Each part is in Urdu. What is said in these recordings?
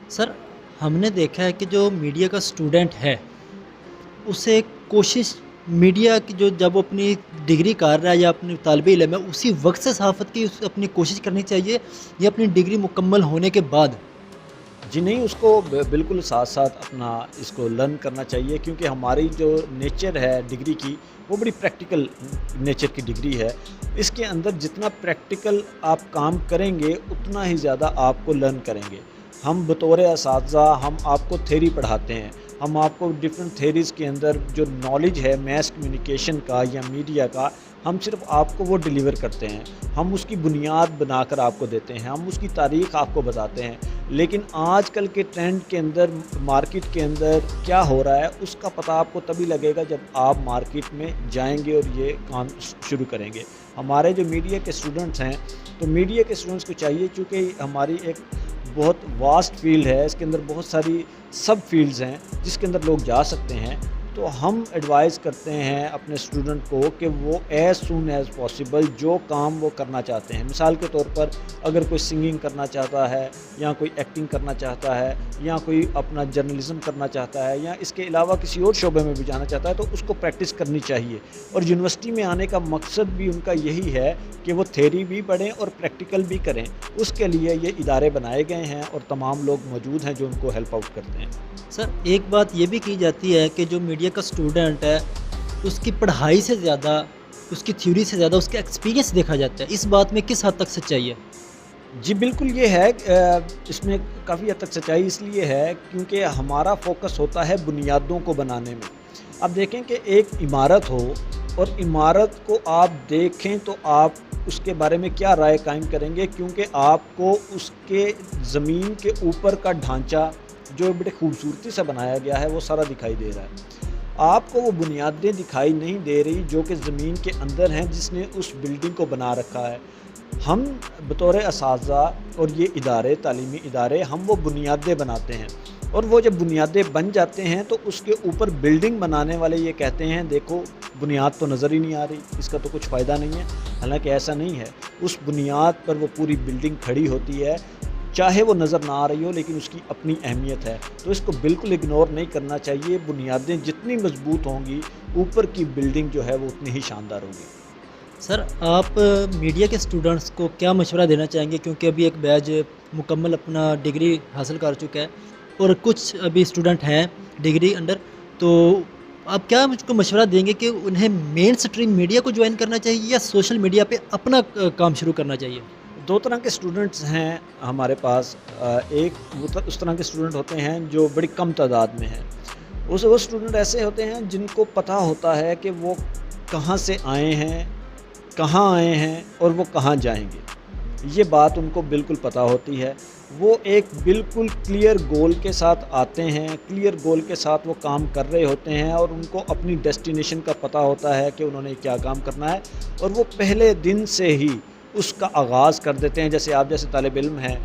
سر، ہم نے دیکھا ہے کہ جو میڈیا کا اسٹوڈنٹ ہے اسے کوشش میڈیا کی جو جب وہ اپنی ڈگری کر رہا ہے یا اپنی طالب علم ہے اسی وقت سے صحافت کی اپنی کوشش کرنی چاہیے یا اپنی ڈگری مکمل ہونے کے بعد؟ جی نہیں، اس کو بالکل ساتھ ساتھ اپنا اس کو لرن کرنا چاہیے، کیونکہ ہماری جو نیچر ہے ڈگری کی وہ بڑی پریکٹیکل نیچر کی ڈگری ہے۔ اس کے اندر جتنا پریکٹیکل آپ کام کریں گے اتنا ہی زیادہ آپ کو لرن کریں گے۔ ہم بطور اساتذہ ہم آپ کو تھیوری پڑھاتے ہیں، ہم آپ کو ڈفرینٹ تھیریز کے اندر جو نالج ہے میس کمیونیکیشن کا یا میڈیا کا، ہم صرف آپ کو وہ ڈیلیور کرتے ہیں، ہم اس کی بنیاد بنا کر آپ کو دیتے ہیں، ہم اس کی تاریخ آپ کو بتاتے ہیں۔ لیکن آج کل کے ٹرینڈ کے اندر مارکیٹ کے اندر کیا ہو رہا ہے اس کا پتہ آپ کو تبھی لگے گا جب آپ مارکیٹ میں جائیں گے اور یہ کام شروع کریں گے۔ ہمارے جو میڈیا کے اسٹوڈنٹس ہیں، تو میڈیا کے اسٹوڈنٹس کو چاہیے، چونکہ ہماری ایک بہت واسٹ فیلڈ ہے، اس کے اندر بہت ساری سب فیلڈز ہیں جس کے اندر لوگ جا سکتے ہیں، تو ہم ایڈوائز کرتے ہیں اپنے اسٹوڈنٹ کو کہ وہ ایز سون ایز پاسیبل جو کام وہ کرنا چاہتے ہیں، مثال کے طور پر اگر کوئی سنگنگ کرنا چاہتا ہے یا کوئی ایکٹنگ کرنا چاہتا ہے یا کوئی اپنا جرنلزم کرنا چاہتا ہے یا اس کے علاوہ کسی اور شعبے میں بھی جانا چاہتا ہے، تو اس کو پریکٹس کرنی چاہیے۔ اور یونیورسٹی میں آنے کا مقصد بھی ان کا یہی ہے کہ وہ تھیوری بھی پڑھیں اور پریکٹیکل بھی کریں۔ اس کے لیے یہ ادارے بنائے گئے ہیں اور تمام لوگ موجود ہیں جو ان کو ہیلپ آؤٹ کرتے ہیں۔ سر، ایک بات یہ بھی کی جاتی ہے کہ جو میڈیا کا اسٹوڈنٹ ہے اس کی پڑھائی سے زیادہ اس کی تھیوری سے زیادہ اس کا ایکسپیرینس دیکھا جاتا ہے، اس بات میں کس حد تک سچائی ہے؟ جی بالکل یہ ہے، اس میں کافی حد تک سچائی اس لیے ہے کیونکہ ہمارا فوکس ہوتا ہے بنیادوں کو بنانے میں۔ اب دیکھیں کہ ایک عمارت ہو اور عمارت کو آپ دیکھیں تو آپ اس کے بارے میں کیا رائے قائم کریں گے، کیونکہ آپ کو اس کے زمین کے اوپر کا ڈھانچہ جو بڑے خوبصورتی سے بنایا گیا ہے وہ سارا دکھائی دے رہا ہے، آپ کو وہ بنیادیں دکھائی نہیں دے رہی جو کہ زمین کے اندر ہیں جس نے اس بلڈنگ کو بنا رکھا ہے۔ ہم بطور اساتذہ اور یہ ادارے، تعلیمی ادارے، ہم وہ بنیادیں بناتے ہیں، اور وہ جب بنیادیں بن جاتے ہیں تو اس کے اوپر بلڈنگ بنانے والے یہ کہتے ہیں دیکھو بنیاد تو نظر ہی نہیں آ رہی، اس کا تو کچھ فائدہ نہیں ہے۔ حالانکہ ایسا نہیں ہے، اس بنیاد پر وہ پوری بلڈنگ کھڑی ہوتی ہے، چاہے وہ نظر نہ آ رہی ہو لیکن اس کی اپنی اہمیت ہے، تو اس کو بالکل اگنور نہیں کرنا چاہیے۔ بنیادیں جتنی مضبوط ہوں گی اوپر کی بلڈنگ جو ہے وہ اتنی ہی شاندار ہوگی۔ سر، آپ میڈیا کے اسٹوڈنٹس کو کیا مشورہ دینا چاہیں گے؟ کیونکہ ابھی ایک بیچ مکمل اپنا ڈگری حاصل کر چکا ہے اور کچھ ابھی اسٹوڈنٹ ہیں ڈگری انڈر، تو آپ کیا مجھ کو مشورہ دیں گے کہ انہیں مین اسٹریم میڈیا کو جوائن کرنا چاہیے یا سوشل میڈیا پہ اپنا کام شروع کرنا چاہیے؟ دو طرح کے اسٹوڈنٹس ہیں ہمارے پاس، ایک اس طرح کے اسٹوڈنٹ ہوتے ہیں جو بڑی کم تعداد میں ہیں، وہ اسٹوڈنٹ ایسے ہوتے ہیں جن کو پتہ ہوتا ہے کہ وہ کہاں سے آئے ہیں، کہاں آئے ہیں اور وہ کہاں جائیں گے، یہ بات ان کو بالکل پتہ ہوتی ہے۔ وہ ایک بالکل کلیئر گول کے ساتھ آتے ہیں، کلیئر گول کے ساتھ وہ کام کر رہے ہوتے ہیں اور ان کو اپنی ڈیسٹینیشن کا پتہ ہوتا ہے کہ انہوں نے کیا کام کرنا ہے، اور وہ پہلے دن سے ہی اس کا آغاز کر دیتے ہیں۔ جیسے آپ جیسے طالب علم ہیں،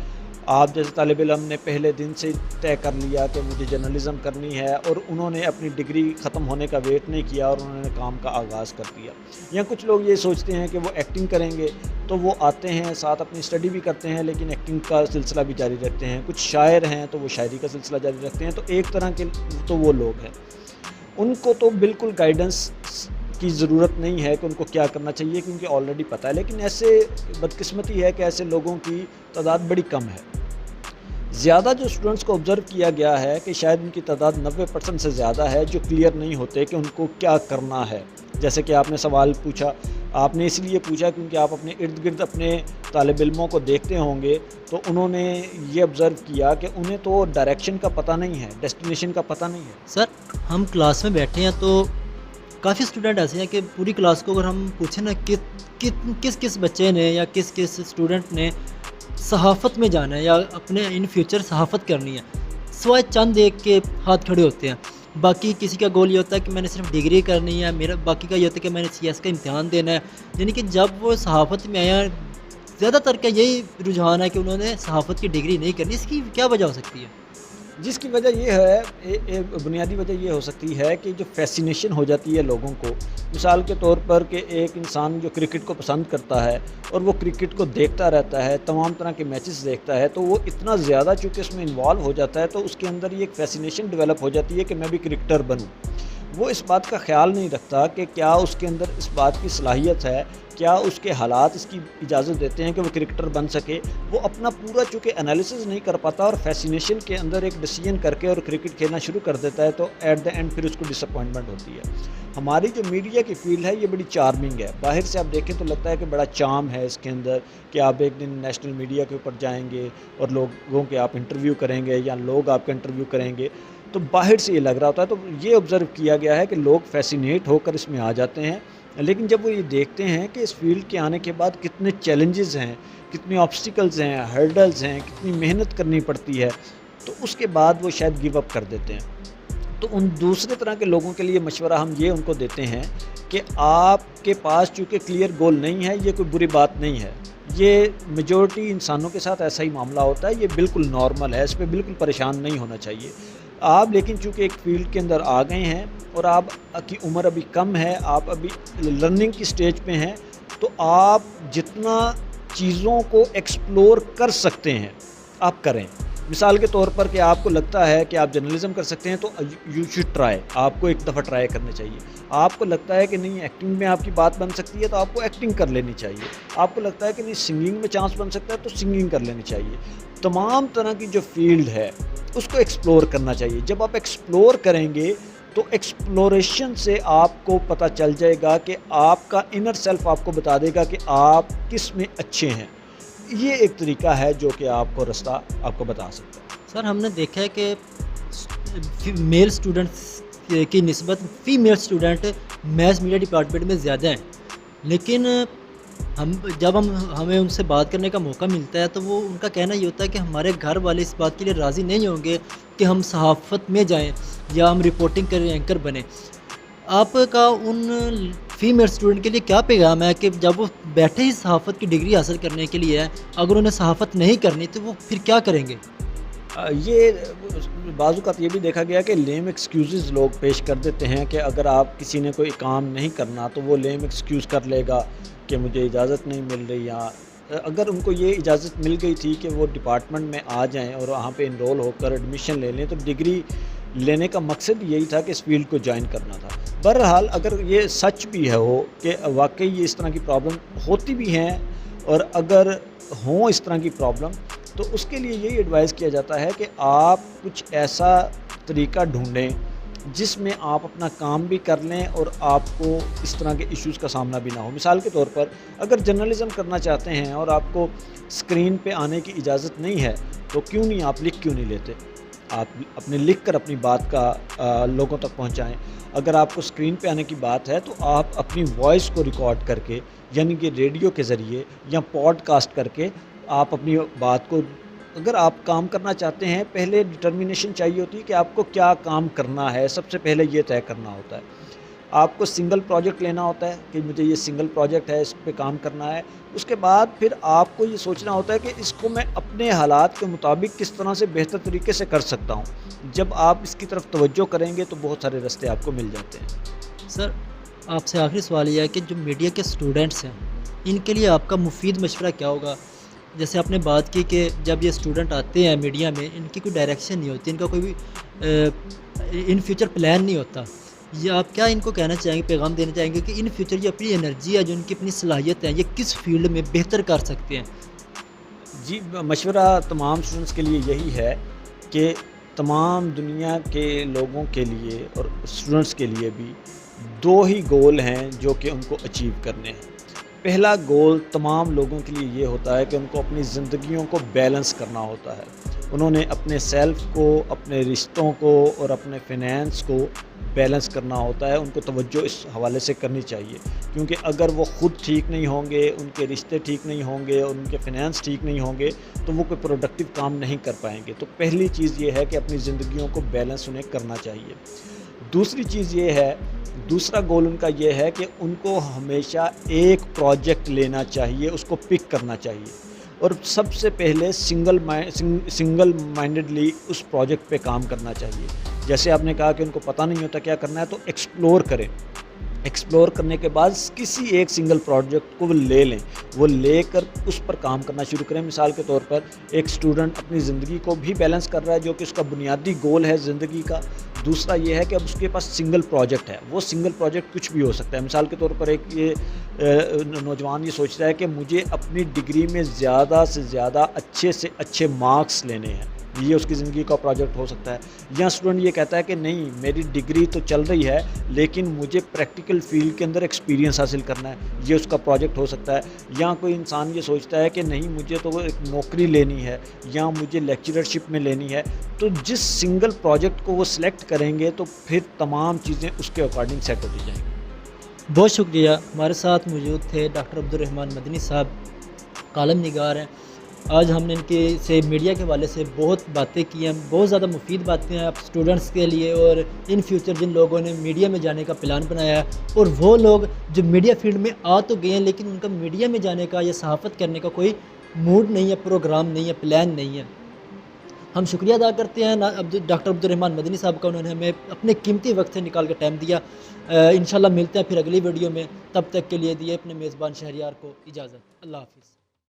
آپ جیسے طالب علم نے پہلے دن سے طے کر لیا کہ مجھے جرنلزم کرنی ہے، اور انہوں نے اپنی ڈگری ختم ہونے کا ویٹ نہیں کیا اور انہوں نے کام کا آغاز کر دیا۔ یا کچھ لوگ یہ سوچتے ہیں کہ وہ ایکٹنگ کریں گے، تو وہ آتے ہیں ساتھ اپنی اسٹڈی بھی کرتے ہیں لیکن ایکٹنگ کا سلسلہ بھی جاری رکھتے ہیں۔ کچھ شاعر ہیں تو وہ شاعری کا سلسلہ جاری رکھتے ہیں، تو ایک طرح کے تو وہ لوگ ہیں، ان کو تو بالکل گائیڈنس کی ضرورت نہیں ہے کہ ان کو کیا کرنا چاہیے، کیونکہ آلریڈی پتہ ہے۔ لیکن ایسے بدقسمتی ہے کہ ایسے لوگوں کی تعداد بڑی کم ہے۔ زیادہ جو اسٹوڈنٹس کو آبزرو کیا گیا ہے کہ شاید ان کی تعداد 90% سے زیادہ ہے جو کلیئر نہیں ہوتے کہ ان کو کیا کرنا ہے۔ جیسے کہ آپ نے سوال پوچھا، آپ نے اس لیے پوچھا کیونکہ آپ اپنے ارد گرد اپنے طالب علموں کو دیکھتے ہوں گے تو انہوں نے یہ آبزرو کیا کہ انہیں تو ڈائریکشن کا پتہ نہیں ہے، ڈیسٹینیشن کا پتہ نہیں ہے۔ سر، ہم کلاس میں بیٹھے ہیں تو کافی اسٹوڈنٹ ایسے ہیں کہ پوری کلاس کو اگر ہم پوچھیں نا کہ کس کس بچے نے یا کس کس اسٹوڈنٹ نے صحافت میں جانا ہے یا اپنے ان فیوچر صحافت کرنی ہے، سوائے چند ایک کے ہاتھ کھڑے ہوتے ہیں۔ باقی کسی کا گول یہ ہوتا ہے کہ میں نے صرف ڈگری کرنی ہے، میرا باقی کا یہ ہوتا ہے کہ میں نے سی ایس کا امتحان دینا ہے۔ یعنی کہ جب وہ صحافت میں آیا، زیادہ تر کا یہی رجحان ہے کہ انہوں نے صحافت کی ڈگری نہیں کرنی، اس کی کیا وجہ ہو سکتی ہے؟ جس کی وجہ یہ ہے، بنیادی وجہ یہ ہو سکتی ہے کہ جو فیسینیشن ہو جاتی ہے لوگوں کو، مثال کے طور پر کہ ایک انسان جو کرکٹ کو پسند کرتا ہے اور وہ کرکٹ کو دیکھتا رہتا ہے، تمام طرح کے میچز دیکھتا ہے، تو وہ اتنا زیادہ چونکہ اس میں انوالو ہو جاتا ہے تو اس کے اندر یہ ایک فیسینیشن ڈیولپ ہو جاتی ہے کہ میں بھی کرکٹر بنوں۔ وہ اس بات کا خیال نہیں رکھتا کہ کیا اس کے اندر اس بات کی صلاحیت ہے، کیا اس کے حالات اس کی اجازت دیتے ہیں کہ وہ کرکٹر بن سکے۔ وہ اپنا پورا چونکہ انالیسز نہیں کر پاتا اور فیسینیشن کے اندر ایک ڈیسیژن کر کے اور کرکٹ کھیلنا شروع کر دیتا ہے، تو ایٹ دا اینڈ پھر اس کو ڈس اپوائنٹمنٹ ہوتی ہے۔ ہماری جو میڈیا کی فیلڈ ہے یہ بڑی چارمنگ ہے، باہر سے آپ دیکھیں تو لگتا ہے کہ بڑا چارم ہے اس کے اندر، کہ آپ ایک دن نیشنل میڈیا کے اوپر جائیں گے اور لوگوں کے آپ انٹرویو کریں گے یا لوگ آپ کا انٹرویو کریں گے، تو باہر سے یہ لگ رہا ہوتا ہے۔ تو یہ آبزرو کیا گیا ہے کہ لوگ فیسینیٹ ہو کر اس میں آ جاتے ہیں، لیکن جب وہ یہ دیکھتے ہیں کہ اس فیلڈ کے آنے کے بعد کتنے چیلنجز ہیں، کتنے آبسٹیکلز ہیں، ہرڈلز ہیں، کتنی محنت کرنی پڑتی ہے، تو اس کے بعد وہ شاید گیو اپ کر دیتے ہیں۔ تو ان دوسرے طرح کے لوگوں کے لیے مشورہ ہم یہ ان کو دیتے ہیں کہ آپ کے پاس چونکہ کلیئر گول نہیں ہے، یہ کوئی بری بات نہیں ہے، یہ میجورٹی انسانوں کے ساتھ ایسا ہی معاملہ ہوتا ہے، یہ بالکل نارمل ہے، اس پہ بالکل پریشان نہیں ہونا چاہیے آپ۔ لیکن چونکہ ایک فیلڈ کے اندر آ گئے ہیں اور آپ کی عمر ابھی کم ہے، آپ ابھی لرننگ کی سٹیج پہ ہیں، تو آپ جتنا چیزوں کو ایکسپلور کر سکتے ہیں آپ کریں۔ مثال کے طور پر کہ آپ کو لگتا ہے کہ آپ جرنلزم کر سکتے ہیں تو یو شوڈ ٹرائی، آپ کو ایک دفعہ ٹرائی کرنا چاہیے۔ آپ کو لگتا ہے کہ نہیں ایکٹنگ میں آپ کی بات بن سکتی ہے تو آپ کو ایکٹنگ کر لینی چاہیے۔ آپ کو لگتا ہے کہ نہیں سنگنگ میں چانس بن سکتا ہے تو سنگنگ کر لینی چاہیے۔ تمام طرح کی جو فیلڈ ہے اس کو ایکسپلور کرنا چاہیے۔ جب آپ ایکسپلور کریں گے تو ایکسپلوریشن سے آپ کو پتہ چل جائے گا کہ آپ کا انر سیلف آپ کو بتا دے گا کہ آپ کس میں اچھے ہیں۔ یہ ایک طریقہ ہے جو کہ آپ کو رستہ آپ کو بتا سکتا ہے۔ سر ہم نے دیکھا ہے کہ میل اسٹوڈنٹس کی نسبت female student mass media department میں زیادہ ہیں، لیکن جب ہمیں ان سے بات کرنے کا موقع ملتا ہے تو وہ ان کا کہنا یہ ہوتا ہے کہ ہمارے گھر والے اس بات کے لیے راضی نہیں ہوں گے کہ ہم صحافت میں جائیں یا ہم رپورٹنگ کریں، اینکر بنیں۔ آپ کا ان فیمیل اسٹوڈنٹ کے لیے کیا پیغام ہے کہ جب وہ بیٹھے ہی صحافت کی ڈگری حاصل کرنے کے لیے ہے، اگر انہیں صحافت نہیں کرنی تو وہ پھر کیا کریں گے؟ یہ بعض اوقات یہ بھی دیکھا گیا کہ لیم ایکسکیوزز لوگ پیش کر دیتے ہیں کہ اگر آپ کسی نے کوئی کام نہیں کرنا تو وہ لیم ایکسکیوز کر لے گا کہ مجھے اجازت نہیں مل رہی، یا اگر ان کو یہ اجازت مل گئی تھی کہ وہ ڈپارٹمنٹ میں آ جائیں اور وہاں پہ انرول ہو کر ایڈمیشن لے لیں تو ڈگری لینے کا مقصد یہی تھا کہ اس فیلڈ کو جوائن کرنا تھا۔ بہرحال اگر یہ سچ بھی ہے ہو کہ واقعی یہ اس طرح کی پرابلم ہوتی بھی ہیں، اور اگر ہوں اس طرح کی پرابلم تو اس کے لیے یہی ایڈوائز کیا جاتا ہے کہ آپ کچھ ایسا طریقہ ڈھونڈیں جس میں آپ اپنا کام بھی کر لیں اور آپ کو اس طرح کے ایشوز کا سامنا بھی نہ ہو۔ مثال کے طور پر اگر جرنلزم کرنا چاہتے ہیں اور آپ کو اسکرین پہ آنے کی اجازت نہیں ہے تو کیوں نہیں آپ لکھ کیوں نہیں لیتے؟ آپ اپنے لکھ کر اپنی بات کا لوگوں تک پہنچائیں۔ اگر آپ کو اسکرین پہ آنے کی بات ہے تو آپ اپنی وائس کو ریکارڈ کر کے، یعنی کہ ریڈیو کے ذریعے یا پوڈ کاسٹ کر کے آپ اپنی بات کو، اگر آپ کام کرنا چاہتے ہیں پہلے ڈٹرمینیشن چاہیے ہوتی ہے کہ آپ کو کیا کام کرنا ہے، سب سے پہلے یہ طے کرنا ہوتا ہے۔ آپ کو سنگل پروجیکٹ لینا ہوتا ہے کہ مجھے یہ سنگل پروجیکٹ ہے، اس پہ کام کرنا ہے۔ اس کے بعد پھر آپ کو یہ سوچنا ہوتا ہے کہ اس کو میں اپنے حالات کے مطابق کس طرح سے بہتر طریقے سے کر سکتا ہوں۔ جب آپ اس کی طرف توجہ کریں گے تو بہت سارے راستے آپ کو مل جاتے ہیں۔ سر آپ سے آخری سوال یہ ہے کہ جو میڈیا کے اسٹوڈنٹس ہیں ان کے لیے آپ کا مفید مشورہ کیا ہوگا؟ جیسے آپ نے بات کی کہ جب یہ اسٹوڈنٹ آتے ہیں میڈیا میں ان کی کوئی ڈائریکشن نہیں ہوتی، ان کا کوئی بھی ان فیوچر پلان نہیں ہوتا، یہ آپ کیا ان کو کہنا چاہیں گے، پیغام دینا چاہیں گے کہ ان فیوچر یہ اپنی انرجی ہے جو ان کی اپنی صلاحیت ہے یہ کس فیلڈ میں بہتر کر سکتے ہیں؟ جی مشورہ تمام اسٹوڈنٹس کے لیے یہی ہے کہ تمام دنیا کے لوگوں کے لیے اور اسٹوڈنٹس کے لیے بھی دو ہی گول ہیں جو کہ ان کو اچیو کرنے ہیں۔ پہلا گول تمام لوگوں کے لیے یہ ہوتا ہے کہ ان کو اپنی زندگیوں کو بیلنس کرنا ہوتا ہے۔ انہوں نے اپنے سیلف کو، اپنے رشتوں کو اور اپنے فینانس کو بیلنس کرنا ہوتا ہے۔ ان کو توجہ اس حوالے سے کرنی چاہیے، کیونکہ اگر وہ خود ٹھیک نہیں ہوں گے، ان کے رشتے ٹھیک نہیں ہوں گے اور ان کے فینانس ٹھیک نہیں ہوں گے تو وہ کوئی پروڈکٹیو کام نہیں کر پائیں گے۔ تو پہلی چیز یہ ہے کہ اپنی زندگیوں کو بیلنس انہیں کرنا چاہیے۔ دوسری چیز یہ ہے، دوسرا گول ان کا یہ ہے کہ ان کو ہمیشہ ایک پروجیکٹ لینا چاہیے، اس کو پک کرنا چاہیے اور سب سے پہلے سنگل مائنڈڈلی اس پروجیکٹ پہ کام کرنا چاہیے. جیسے آپ نے کہا کہ ان کو پتہ نہیں ہوتا کیا کرنا ہے تو ایکسپلور کریں. ایکسپلور کرنے کے بعد کسی ایک سنگل پروجیکٹ کو وہ لے لیں, وہ لے کر اس پر کام کرنا شروع کریں. مثال کے طور پر ایک اسٹوڈنٹ اپنی زندگی کو بھی بیلنس کر رہا ہے جو کہ اس کا بنیادی گول ہے زندگی کا. دوسرا یہ ہے کہ اب اس کے پاس سنگل پروجیکٹ ہے, وہ سنگل پروجیکٹ کچھ بھی ہو سکتا ہے. مثال کے طور پر ایک یہ نوجوان یہ سوچتا ہے کہ مجھے اپنی ڈگری میں زیادہ سے زیادہ اچھے سے اچھے مارکس لینے ہیں, یہ اس کی زندگی کا پروجیکٹ ہو سکتا ہے. یا اسٹوڈنٹ یہ کہتا ہے کہ نہیں میری ڈگری تو چل رہی ہے لیکن مجھے پریکٹیکل فیلڈ کے اندر ایکسپیرینس حاصل کرنا ہے, یہ اس کا پروجیکٹ ہو سکتا ہے. یا کوئی انسان یہ سوچتا ہے کہ نہیں مجھے تو ایک نوکری لینی ہے یا مجھے لیکچررشپ میں لینی ہے. تو جس سنگل پروجیکٹ کو وہ سلیکٹ کریں گے تو پھر تمام چیزیں اس کے اکارڈنگ سیٹ ہوتی جائیں گی. بہت شکریہ. ہمارے ساتھ موجود تھے ڈاکٹر عبدالرحمن مدنی صاحب, کالم نگار ہیں. آج ہم نے ان کے سے میڈیا کے حوالے سے بہت باتیں کی ہیں, بہت زیادہ مفید باتیں ہیں اسٹوڈنٹس کے لیے اور ان فیوچر جن لوگوں نے میڈیا میں جانے کا پلان بنایا ہے, اور وہ لوگ جو میڈیا فیلڈ میں آ تو گئے ہیں لیکن ان کا میڈیا میں جانے کا یا صحافت کرنے کا کوئی موڈ نہیں ہے, پروگرام نہیں ہے, پلان نہیں ہے. ہم شکریہ ادا کرتے ہیں ڈاکٹر عبدالرحمن مدنی صاحب کا, انہوں نے ہمیں اپنے قیمتی وقت سے نکال کے ٹائم دیا. انشاءاللہ ملتے ہیں پھر اگلی ویڈیو میں, تب تک کے لیے دیے اپنے میزبان شہریار کو اجازت. اللہ حافظ.